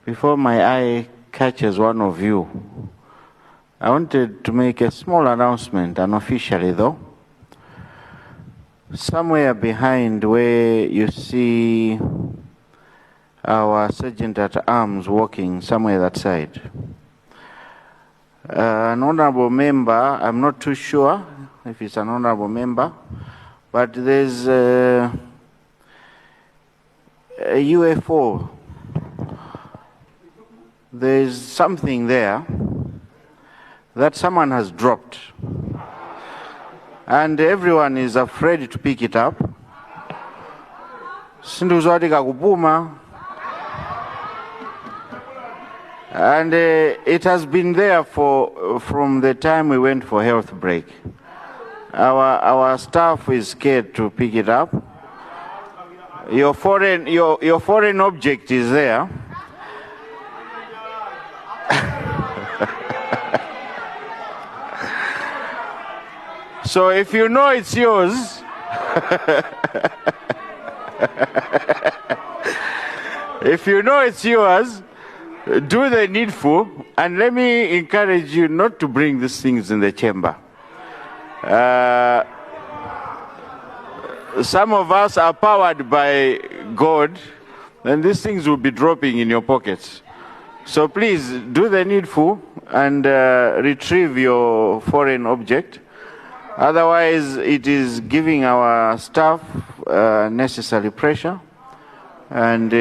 Before my eye catches one of you, I wanted to make a small announcement, unofficially though. Somewhere behind where you see our Sergeant at Arms walking, somewhere that side. An honorable member, I'm not too sure if it's an honorable member, but there's a UFO. There's something there that someone has dropped. And everyone is afraid to pick it up. And it has been there from the time we went for health break. Our staff is scared to pick it up. Your foreign object is there. So if you know it's yours, if you know it's yours, do the needful, and let me encourage you not to bring these things in the chamber. Some of us are powered by God, and these things will be dropping in your pockets. So please do the needful and retrieve your foreign object. Otherwise, it is giving our staff necessary pressure, and